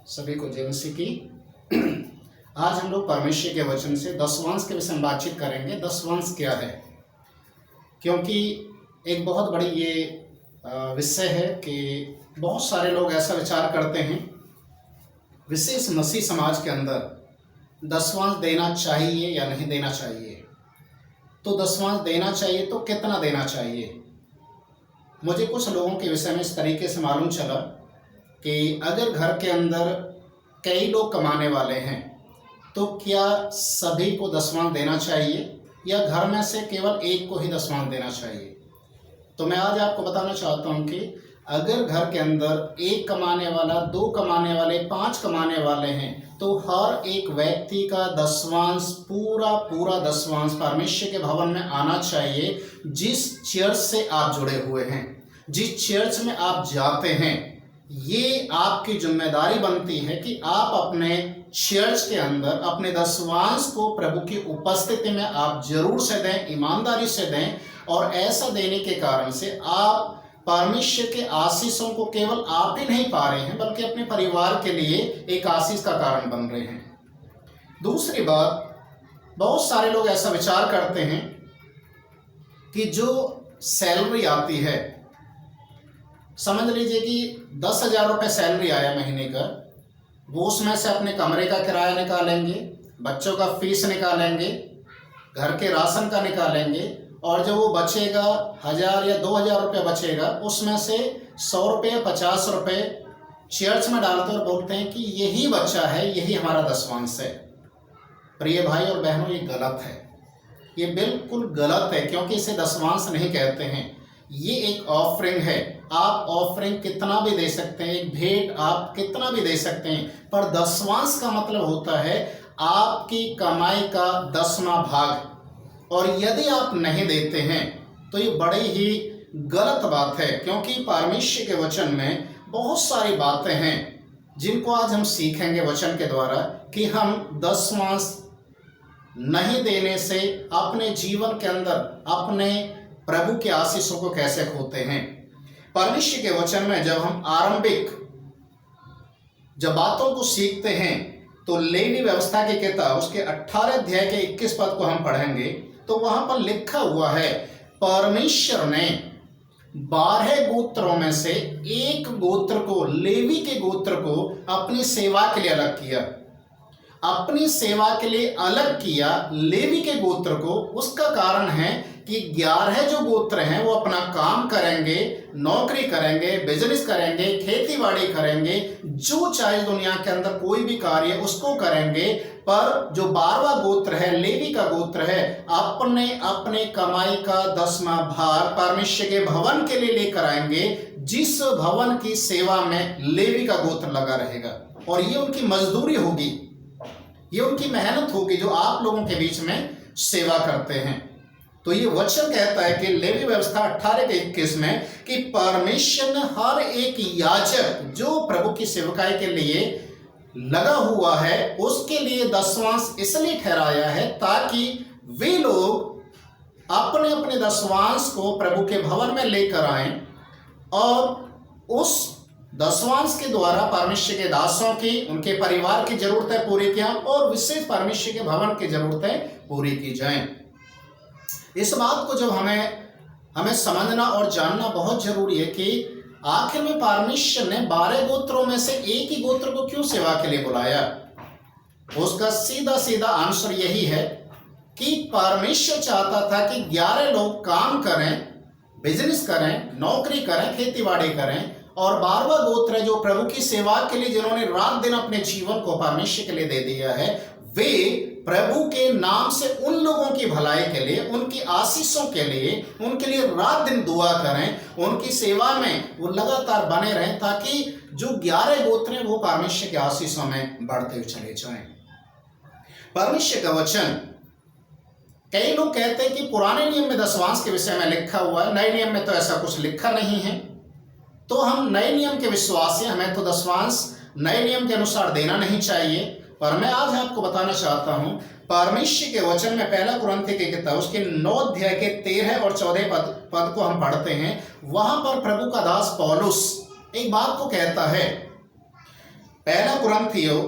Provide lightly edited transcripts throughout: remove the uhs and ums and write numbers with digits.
सभी को जय मसीह की। आज हम लोग परमेश्वर के वचन से दशवांश के विषय में बातचीत करेंगे। दशवांश क्या है? क्योंकि एक बहुत बड़ी ये विषय है कि बहुत सारे लोग ऐसा विचार करते हैं, विशेष मसीह समाज के अंदर दशवांश देना चाहिए या नहीं देना चाहिए। तो दशवांश देना चाहिए तो कितना देना चाहिए? मुझे कुछ लोगों के विषय में इस तरीके से मालूम चला कि अगर घर के अंदर कई लोग कमाने वाले हैं तो क्या सभी को दशवांश देना चाहिए या घर में से केवल एक को ही दशवांश देना चाहिए? तो मैं आज आपको बताना चाहता हूं कि अगर घर के अंदर एक कमाने वाला, दो कमाने वाले, पांच कमाने वाले हैं तो हर एक व्यक्ति का दशवांश पूरा दशवांश परमेश्वर के भवन में आना चाहिए। जिस चर्च से आप जुड़े हुए हैं, जिस चर्च में आप जाते हैं, ये आपकी जिम्मेदारी बनती है कि आप अपने चर्च के अंदर अपने दशवांश को प्रभु की उपस्थिति में आप जरूर से दें, ईमानदारी से दें। और ऐसा देने के कारण से आप परमेश्वर के आशीषों को केवल आप ही नहीं पा रहे हैं बल्कि अपने परिवार के लिए एक आशीष का कारण बन रहे हैं। दूसरी बात, बहुत सारे लोग ऐसा विचार करते हैं कि जो सैलरी आती है, समझ लीजिए कि 10,000 रुपये सैलरी आया महीने का, वो उसमें से अपने कमरे का किराया निकालेंगे, बच्चों का फीस निकालेंगे, घर के राशन का निकालेंगे, और जो वो बचेगा 1,000 या 2,000 रुपये बचेगा, उसमें से 100 रुपये 50 रुपये चर्च में डालते और बोलते हैं कि यही बच्चा है, यही हमारा दशवांश है। प्रिय भाई और बहनों, ये गलत है, ये बिल्कुल गलत है। क्योंकि इसे दशवांश नहीं कहते हैं, ये एक ऑफरिंग है। आप ऑफरिंग कितना भी दे सकते हैं, एक भेंट आप कितना भी दे सकते हैं, पर दशवांश का मतलब होता है आपकी कमाई का 10वां भाग। और यदि आप नहीं देते हैं तो ये बड़ी ही गलत बात है। क्योंकि परमेश्वर के वचन में बहुत सारी बातें हैं जिनको आज हम सीखेंगे वचन के द्वारा कि हम दशवांश नहीं देने से अपने जीवन के अंदर अपने प्रभु के आशीषों को कैसे खोते हैं। परमेश्वर के वचन में जब हम आरंभिक जब बातों को सीखते हैं तो लेवी व्यवस्था की किताब उसके 18 अध्याय के 21 पद को हम पढ़ेंगे तो वहां पर लिखा हुआ है, परमेश्वर ने 12 गोत्रों में से एक गोत्र को, लेवी के गोत्र को अपनी सेवा के लिए अलग किया। अपनी सेवा के लिए अलग किया लेवी के गोत्र को। उसका कारण है कि 11 जो गोत्र हैं वो अपना काम करेंगे, नौकरी करेंगे, बिजनेस करेंगे, खेती बाड़ी करेंगे, जो चाहे दुनिया के अंदर कोई भी कार्य उसको करेंगे। पर जो 12वां गोत्र है, लेवी का गोत्र है, अपने अपने कमाई का 10वां भाग परमेश्वर के भवन के लिए लेकर आएंगे, जिस भवन की सेवा में लेवी का गोत्र लगा रहेगा। और ये उनकी मजदूरी होगी, ये उनकी मेहनत होगी जो आप लोगों के बीच में सेवा करते हैं। तो ये वचन कहता है कि लेवी व्यवस्था 18 के 21 में कि परमेश्वर ने हर एक याजक जो प्रभु की सेवकाई के लिए लगा हुआ है उसके लिए दशवांश इसलिए ठहराया है ताकि वे लोग अपने अपने दशवांश को प्रभु के भवन में लेकर आएं और उस दशवांश के द्वारा परमेश्वर के दासों की, उनके परिवार की जरूरतें पूरी की और विशेष परमेश्वर के भवन की जरूरतें पूरी की जाएं। इस बात को जब हमें समझना और जानना बहुत जरूरी है कि आखिर में परमेश्वर ने 12 गोत्रों में से एक ही गोत्र को क्यों सेवा के लिए बुलाया। उसका सीधा सीधा आंसर यही है कि परमेश्वर चाहता था कि 11 लोग काम करें, बिजनेस करें, नौकरी करें, खेती बाड़ी करें, और 12वां गोत्र जो प्रभु की सेवा के लिए जिन्होंने रात दिन अपने जीवन को परमेश्वर के लिए दे दिया है, वे प्रभु के नाम से उन लोगों की भलाई के लिए, उनकी आशीषों के लिए, उनके लिए रात दिन दुआ करें, उनकी सेवा में वो लगातार बने रहें ताकि जो 11 गोत्र हैं वो परमेश्वर के आशीषों में बढ़ते हुए चले जाएं। परमेश्वर का वचन, कई लोग कहते हैं कि पुराने नियम में दशवांश के विषय में लिखा हुआ है, नए नियम में तो ऐसा कुछ लिखा नहीं है। तो हम नए नियम के विश्वासी, हमें तो दशवांश नए नियम के अनुसार देना नहीं चाहिए। पर मैं आज आपको बताना चाहता हूं, परमेश्वर के वचन में 1 कुरिन्थियों की किताब उसके 9 अध्याय के 13 और 14 पद को हम पढ़ते हैं। वहां पर प्रभु का दास पौलुस एक बात को कहता है पहला कुरिन्थियों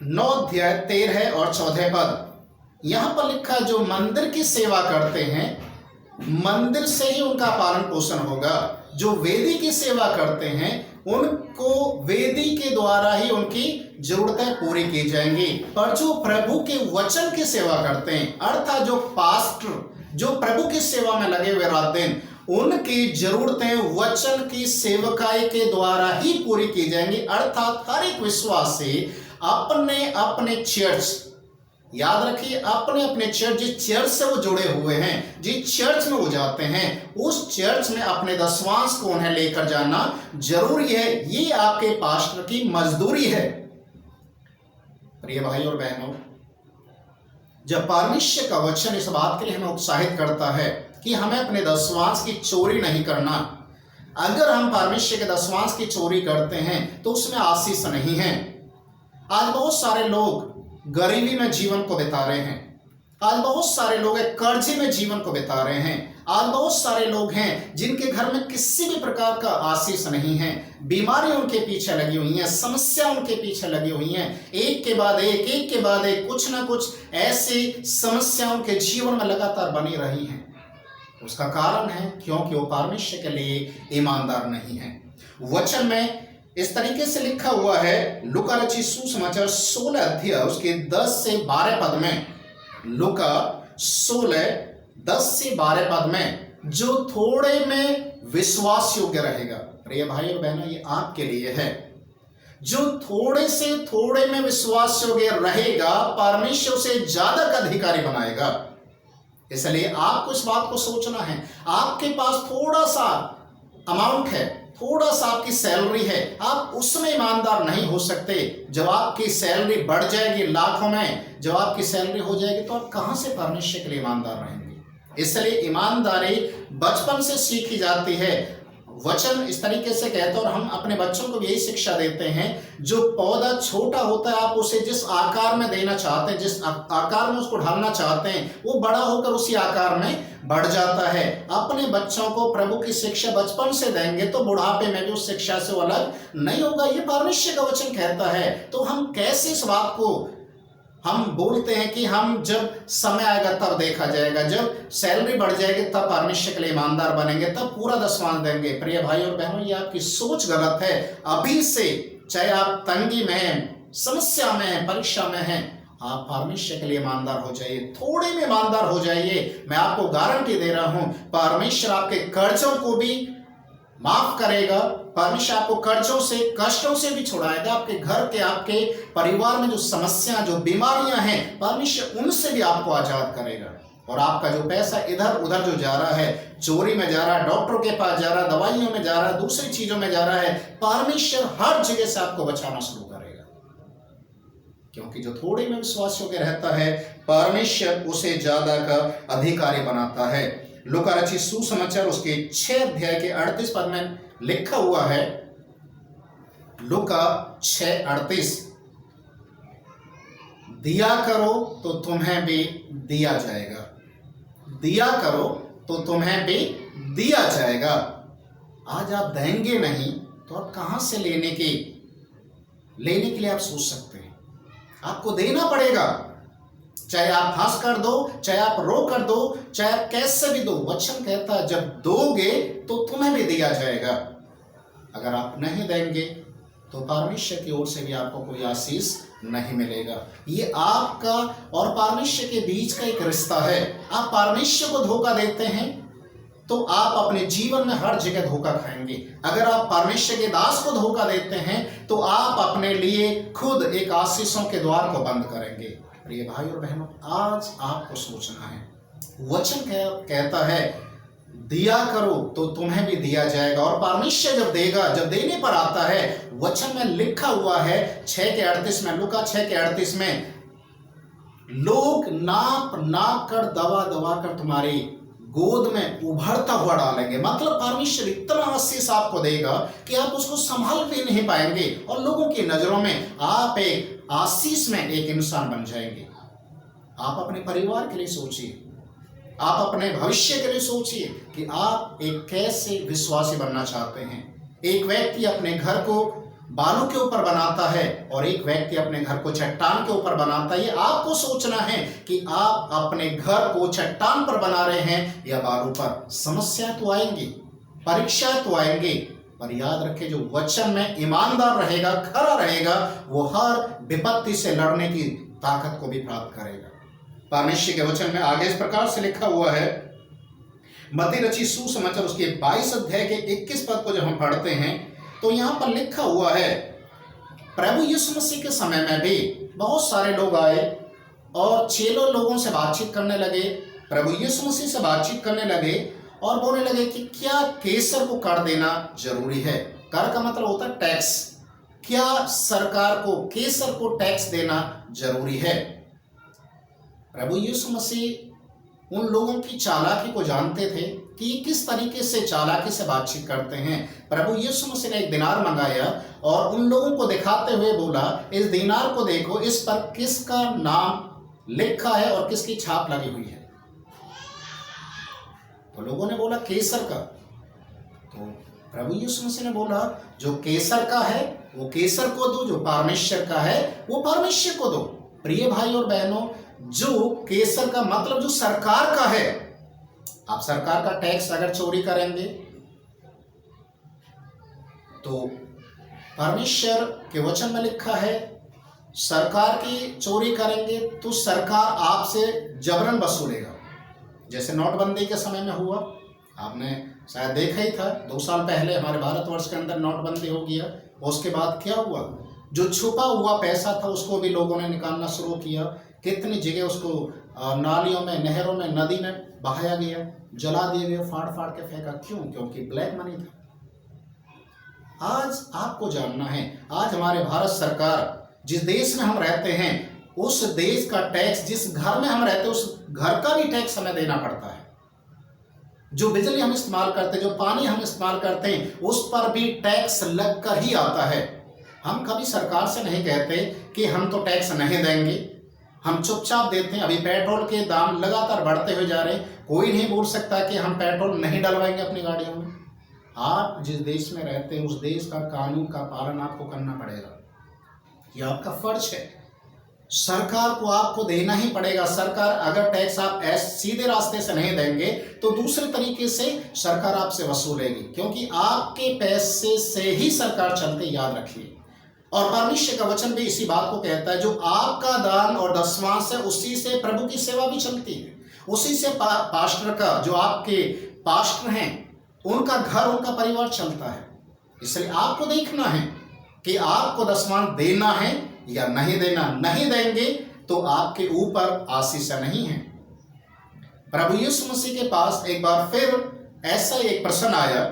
9 अध्याय 13 और 14 पद। यहाँ पर लिखा है, जो मंदिर की सेवा करते हैं मंदिर से ही उनका पालन पोषण होगा। जो वेदी की सेवा करते हैं उनको वेदी के द्वारा ही उनकी जरूरतें पूरी की जाएंगी। पर जो प्रभु के वचन की सेवा करते हैं, अर्थात जो पास्टर जो प्रभु की सेवा में लगे हुए रात दिन, उनकी जरूरतें वचन की सेवकाई के द्वारा ही पूरी की जाएंगी। अर्थात हर एक विश्वासी अपने अपने चर्च, याद रखिए, अपने अपने चर्च, जिस चर्च से वो जुड़े हुए हैं, जिस चर्च में वो जाते हैं, उस चर्च में अपने दशमांश को उन्हें लेकर जाना जरूरी है। ये आपके पास्टर की मजदूरी है। प्रिय भाई और बहनों, जब परमेश्वर का वचन इस बात के लिए हमें उत्साहित करता है कि हमें अपने दशमांश की चोरी नहीं करना। अगर हम परमेश्वर के दशमांश की चोरी करते हैं तो उसमें आशीष नहीं है। आज बहुत सारे लोग गरीबी में जीवन को बिता रहे हैं। आज बहुत सारे लोग कर्जे में जीवन को बिता रहे हैं। आज बहुत सारे लोग हैं जिनके घर में किसी भी प्रकार का आशीष नहीं है। बीमारी उनके पीछे लगी हुई है, समस्या उनके पीछे लगी हुई है। एक के बाद एक कुछ ना कुछ ऐसी समस्या उनके जीवन में लगातार बनी रही हैं। उसका कारण है क्योंकि वो परमेश्वर के लिए ईमानदार नहीं है। वचन में इस तरीके से लिखा हुआ है, लूका रचित सुसमाचार 16 अध्याय उसके 10 से 12 पद में, लूका 16 10 से 12 पद में, जो थोड़े में विश्वास योग्य रहेगा। प्रिय भाई और बहनों, ये आपके लिए है। जो थोड़े से थोड़े में विश्वास योग्य रहेगा, परमेश्वर से ज्यादा का अधिकारी बनाएगा। इसलिए आपको इस बात को सोचना है, आपके पास थोड़ा सा अमाउंट है, थोड़ा सा आपकी सैलरी है, आप उसमें ईमानदार नहीं हो सकते। जब आपकी सैलरी बढ़ जाएगी लाखों में, जब आपकी सैलरी हो जाएगी, तो आप कहां से परमेश्वर के लिए ईमानदार रहेंगे। इसलिए ईमानदारी बचपन से सीखी जाती है। वचन इस तरीके से कहता है, और हम अपने बच्चों को भी यही शिक्षा देते हैं, जो पौधा छोटा होता है आप उसे जिस आकार में देना चाहते हैं, जिस आकार में उसको ढालना चाहते हैं, वो बड़ा होकर उसी आकार में बढ़ जाता है। अपने बच्चों को प्रभु की शिक्षा बचपन से देंगे तो बुढ़ापे में भी उस शिक्षा से अलग नहीं होगा। ये परमेश्वर का वचन कहता है। तो हम कैसे इस बात को हम बोलते हैं कि हम जब समय आएगा तब देखा जाएगा, जब सैलरी बढ़ जाएगी तब परमेश्वर के लिए ईमानदार बनेंगे, तब पूरा दशमांश देंगे। प्रिय भाई और बहनों, ये आपकी सोच गलत है। अभी से, चाहे आप तंगी में हैं, समस्या में हैं, परीक्षा में हैं, आप परमेश्वर के लिए ईमानदार हो जाइए, थोड़े में ईमानदार हो जाइए। मैं आपको गारंटी दे रहा हूं, परमेश्वर आपके कर्जों को भी माफ करेगा। परमेश्वर आपको कर्जों से, कष्टों से भी छुड़ाएगा। आपके घर के, आपके परिवार में जो समस्या, जो बीमारियां हैं, परमेश्वर उनसे भी आपको आजाद करेगा। और आपका जो पैसा इधर उधर जो जा रहा है, चोरी में जा रहा है, डॉक्टर के पास जा रहा है, दवाइयों में जा रहा है, दूसरी चीजों में जा रहा है, परमेश्वर हर जगह से आपको बचाना शुरू करेगा। क्योंकि जो थोड़े में विश्वास योग्य रहता है, परमेश्वर उसे ज्यादा का अधिकारी बनाता है। लूका रचित सुसमाचार उसके 6 अध्याय के 38 पद में लिखा हुआ है, लूका 6:38, दिया करो तो तुम्हें भी दिया जाएगा, दिया करो तो तुम्हें भी दिया जाएगा। आज आप देंगे नहीं तो आप कहां से लेने के लिए आप सोच सकते हैं। आपको देना पड़ेगा, चाहे आप हंस कर दो, चाहे आप रो कर दो, चाहे आप कैसे भी दो। वचन कहता है जब दोगे तो तुम्हें भी दिया जाएगा। अगर आप नहीं देंगे तो परमेश्वर की ओर से भी आपको कोई आशीष नहीं मिलेगा। ये आपका और परमेश्वर के बीच का एक रिश्ता है। आप परमेश्वर को धोखा देते हैं तो आप अपने जीवन में हर जगह धोखा खाएंगे। अगर आप परमेश्वर के दास को धोखा देते हैं तो आप अपने लिए खुद एक आशीषों के द्वार को बंद करेंगे। प्रिय भाई और बहनों, आज आपको सोचना है। वचन कहता है दिया करो तो तुम्हें भी दिया जाएगा। और परमेश्वर जब देगा, जब देने पर आता है, वचन में लिखा हुआ है 6:38 में, लूका 6:38 में, लोग नाप कर दबा कर तुम्हारी गोद में उभरता हुआ डालेंगे। मतलब परमेश्वर इतना आशीष आपको देगा कि आप उसको संभाल भी नहीं पाएंगे और लोगों की नजरों में आप एक आशीष में एक इंसान बन जाएंगे। आप अपने परिवार के लिए सोचिए, आप अपने भविष्य के लिए सोचिए कि आप एक कैसे विश्वासी बनना चाहते हैं। एक व्यक्ति अपने घर को बालू के ऊपर बनाता है और एक व्यक्ति अपने घर को चट्टान के ऊपर बनाता है। ये आपको सोचना है कि आप अपने घर को चट्टान पर बना रहे हैं या बालू पर। समस्याएं तो आएंगी, परीक्षाएं तो आएंगी, पर याद रखें जो वचन में ईमानदार रहेगा, खरा रहेगा, वो हर विपत्ति से लड़ने की ताकत को भी प्राप्त करेगा। परमेश्वर के वचन में आगे इस प्रकार से लिखा हुआ है, मत्ती रची सुसमाचार उसके 22 अध्याय के 21 पद को जब हम पढ़ते हैं तो यहाँ पर लिखा हुआ है, प्रभु यीशु मसीह के समय में भी बहुत सारे लोग आए और चेलों लोगों से बातचीत करने लगे, प्रभु यीशु मसीह से बातचीत करने लगे और बोलने लगे कि क्या कैसर को कर देना जरूरी है। कर का मतलब होता है टैक्स। क्या सरकार को, कैसर को टैक्स देना जरूरी है। प्रभु यीशु मसीह उन लोगों की चालाकी को जानते थे कि किस तरीके से चालाकी से बातचीत करते हैं। प्रभु यीशु मसीह ने एक दिनार मंगाया और उन लोगों को दिखाते हुए बोला, इस दिनार को देखो, इस पर किसका नाम लिखा है और किसकी छाप लगी हुई है। तो लोगों ने बोला कैसर का। तो प्रभु यीशु मसीह ने बोला, जो कैसर का है वो कैसर को दो, जो परमेश्वर का है वो परमेश्वर को दो। प्रिय भाई और बहनों, जो कैसर का मतलब जो सरकार का है, आप सरकार का टैक्स अगर चोरी करेंगे तो परमेश्वर के वचन में लिखा है, सरकार की चोरी करेंगे तो सरकार आपसे जबरन वसूलेगा। जैसे नोटबंदी के समय में हुआ, आपने शायद देखा ही था, 2 साल पहले हमारे भारतवर्ष के अंदर नोटबंदी हो गया। उसके बाद क्या हुआ, जो छुपा हुआ पैसा था उसको भी लोगों ने निकालना शुरू किया। कितनी जगह उसको नालियों में, नहरों में, नदी में बहाया गया, जला दिए गए, फाड़ फाड़ के फेंका। क्यों? क्योंकि ब्लैक मनी था। आज आपको जानना है, आज हमारे भारत सरकार जिस देश में हम रहते हैं उस देश का टैक्स, जिस घर में हम रहते हैं उस घर का भी टैक्स हमें देना पड़ता है। जो बिजली हम इस्तेमाल करते हैं, जो पानी हम इस्तेमाल करते हैं, उस पर भी टैक्स लग कर ही आता है। हम कभी सरकार से नहीं कहते कि हम तो टैक्स नहीं देंगे, हम चुपचाप देते हैं। अभी पेट्रोल के दाम लगातार बढ़ते हुए जा रहे हैं, कोई नहीं बोल सकता कि हम पेट्रोल नहीं डलवाएंगे अपनी गाड़ियों में। आप जिस देश में रहते हैं उस देश का कानून का पालन आपको करना पड़ेगा, ये आपका फर्ज है। सरकार को आपको देना ही पड़ेगा। सरकार अगर टैक्स आप सीधे रास्ते से नहीं देंगे तो दूसरे तरीके से सरकार आपसे वसूलेगी, क्योंकि आपके पैसे से ही सरकार चलती, याद रखिए। और परमेश्वर का वचन भी इसी बात को कहता है, जो आपका दान और दशमांश है उसी से प्रभु की सेवा भी चलती है, उसी से पास्टर का, जो आपके पास्टर हैं उनका घर, उनका परिवार चलता है। इसलिए आपको देखना है कि आपको दशमांश देना है या नहीं देना। नहीं देंगे तो आपके ऊपर आशीष नहीं है। प्रभु यीशु मसीह के पास एक बार फिर ऐसा एक प्रश्न आया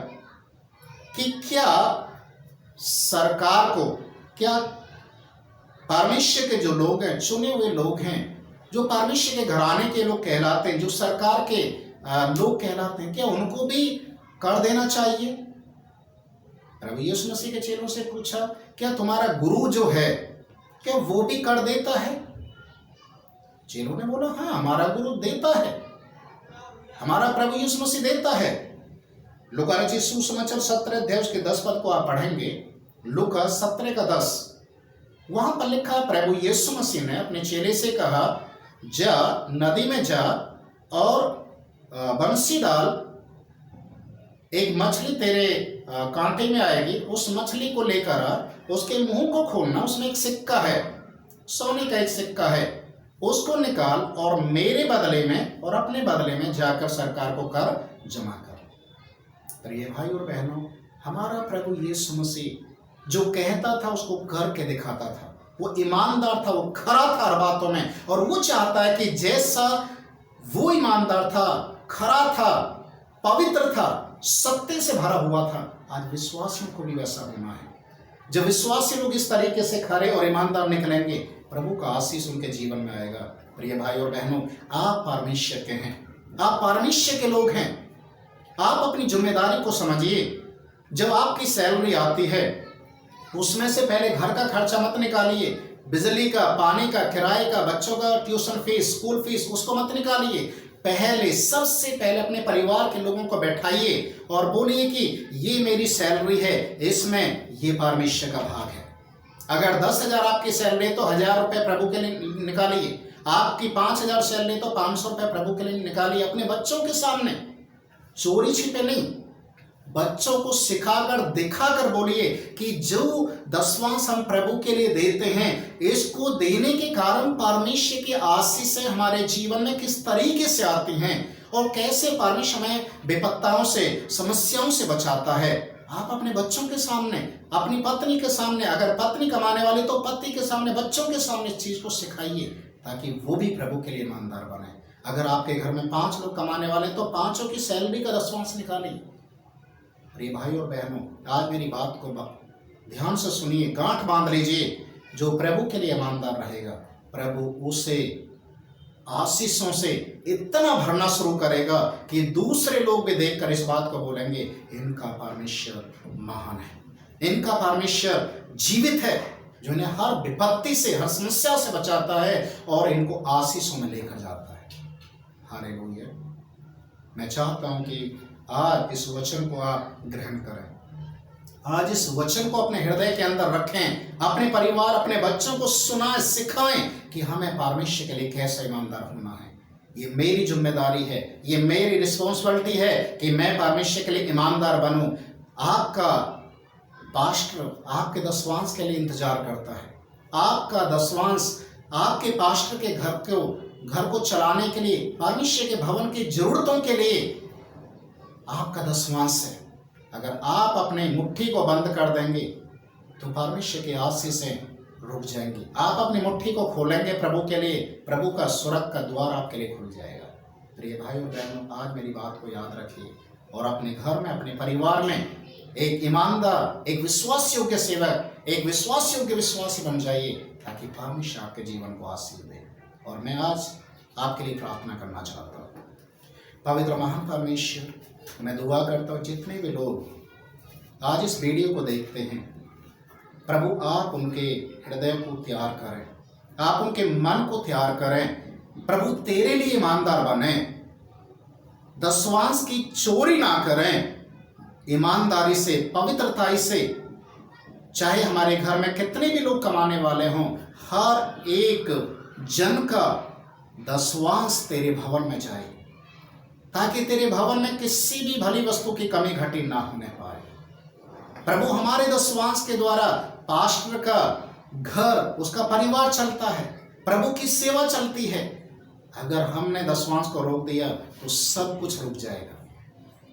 कि क्या सरकार को, क्या परमेश्वर के जो लोग हैं, चुने हुए लोग हैं, जो परमेश्वर के घराने के लोग कहलाते हैं, जो सरकार के लोग कहलाते हैं, क्या उनको भी कर देना चाहिए? प्रभु यीशु मसीह के चेलों से पूछा, क्या तुम्हारा गुरु जो है क्या वो भी कर देता है? चेलों ने बोला, हाँ हमारा गुरु देता है, हमारा प्रभु यीशु मसीह देता है। लूका रचित सुसमाचार 17 अध्याय उसके 10 पद को आप पढ़ेंगे, लूका 17 का 10, वहां पर लिखा, प्रभु यीशु मसीह ने अपने चेले से कहा, जा नदी में जा और बंसी डाल, एक मछली तेरे कांटे में आएगी, उस मछली को लेकर आ, उसके मुंह को खोलना, उसमें एक सिक्का है, सोने का एक सिक्का है, उसको निकाल और मेरे बदले में और अपने बदले में जाकर सरकार को कर जमा कर। प्रिय भाई और बहनों, हमारा प्रभु यीशु मसीह जो कहता था उसको करके दिखाता था। वो ईमानदार था, वो खरा था हर बातों में, और वो चाहता है कि जैसा वो ईमानदार था, खरा था, पवित्र था, सत्य से भरा हुआ था, आज विश्वासियों को भी वैसा होना है। जब विश्वासी लोग इस तरीके से खरे और ईमानदार निकलेंगे, प्रभु का आशीष उनके जीवन में आएगा। प्रिय भाई और बहनों, आप परमेश्वर के हैं, आप परमेश्वर के लोग हैं। आप अपनी जिम्मेदारी को समझिए। जब आपकी सैलरी आती है उसमें से पहले घर का खर्चा मत निकालिए, बिजली का, पानी का, किराए का, बच्चों का ट्यूशन फीस, स्कूल फीस, उसको मत निकालिए। पहले, सबसे पहले अपने परिवार के लोगों को बैठाइए और बोलिए कि ये मेरी सैलरी है, इसमें ये परमेश्वर का भाग है। अगर 10,000 आपकी सैलरी तो 1,000 रुपये प्रभु के लिए निकालिए। आपकी 5,000 सैलरी तो 500 रुपये प्रभु के लिए निकालिए। अपने बच्चों के सामने चोरी छिपे नहीं, बच्चों को सिखाकर दिखाकर बोलिए कि जो दसवांश हम प्रभु के लिए देते हैं, इसको देने के कारण परमेश्वर की आशीषें हमारे जीवन में किस तरीके से आती हैं और कैसे परमेश्वर हमें विपत्ताओं से, समस्याओं से बचाता है। आप अपने बच्चों के सामने, अपनी पत्नी के सामने, अगर पत्नी कमाने वाली तो पति के सामने, बच्चों के सामने इस चीज को सिखाइए ताकि वो भी प्रभु के लिए ईमानदार बने। अगर आपके घर में 5 लोग कमाने वाले तो 5 की सैलरी का दसवांश निकालिए। प्रिय भाई और बहनों, आज मेरी बात को ध्यान से सुनिए, गांठ बांध लीजिए। जो प्रभु के लिए ईमानदार रहेगा, प्रभु उसे आशीषों से इतना भरना शुरू करेगा कि दूसरे लोग भी देखकर इस बात को बोलेंगे, इनका परमेश्वर महान है, इनका परमेश्वर जीवित है, जो इन्हें हर विपत्ति से, हर समस्या से बचाता है और इनको आशीषों में लेकर जाता है। हालेलुया। मैं चाहता हूं कि आज इस वचन को आप ग्रहण करें, आज इस वचन को अपने हृदय के अंदर रखें, अपने परिवार, अपने बच्चों को सुनाएं, सिखाएं कि हमें परमेश्वर के लिए कैसे ईमानदार होना है। ये मेरी जिम्मेदारी है, ये मेरी रिस्पॉन्सिबिलिटी है कि मैं परमेश्वर के लिए ईमानदार बनूं। आपका पास्टर आपके दसवांश के लिए इंतजार करता है। आपका दसवांश आपके पास्टर के घर को चलाने के लिए, परमेश्वर के भवन की जरूरतों के लिए आपका दसवांश है। अगर आप अपने मुट्ठी को बंद कर देंगे तो परमेश्वर की आशीषें रुक जाएंगी। आप अपनी मुट्ठी को खोलेंगे प्रभु के लिए, प्रभु का स्वर्ग का द्वार आपके लिए खुल जाएगा। प्रिय भाई और बहनों, आज मेरी बात को याद रखिए और अपने घर में, अपने परिवार में एक ईमानदार, एक विश्वास योग्य सेवक, एक विश्वास योग्य विश्वासी बन जाइए ताकि परमेश्वर आपके जीवन को आशीष दे। और मैं आज आपके लिए प्रार्थना करना चाहता हूँ। पवित्र महान परमेश्वर, मैं दुआ करता हूँ जितने भी लोग आज इस वीडियो को देखते हैं, प्रभु आप उनके हृदय को तैयार करें, आप उनके मन को तैयार करें। प्रभु तेरे लिए ईमानदार बने, दसवांश की चोरी ना करें, ईमानदारी से, पवित्रताई से, चाहे हमारे घर में कितने भी लोग कमाने वाले हों, हर एक जन का दसवांश तेरे भवन में जाए ताकि तेरे भवन में किसी भी भली वस्तु की कमी घटी ना होने पाए। प्रभु हमारे दसवांश के द्वारा पास्टर का घर, उसका परिवार चलता है, प्रभु की सेवा चलती है। अगर हमने दसवांश को रोक दिया तो सब कुछ रुक जाएगा।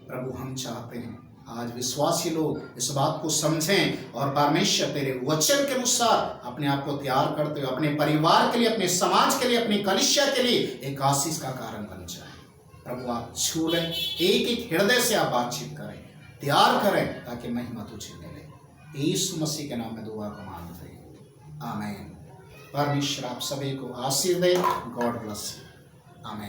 प्रभु हम चाहते हैं आज विश्वासी लोग इस बात को समझें और परमेश्वर तेरे वचन के अनुसार अपने आप को तैयार करते हुए अपने परिवार के लिए, अपने समाज के लिए, अपनी कलीसिया के लिए एक आशीष का कारण बन जाए। प्रभु आप छू लें, एक एक हृदय से आप बातचीत करें, तैयार करें ताकि महिमा तुझे मिले। यीशु मसीह के नाम में दुआ को मांगते हैं, आमीन। परमेश्वर आप सभी को आशीष दे। God bless you.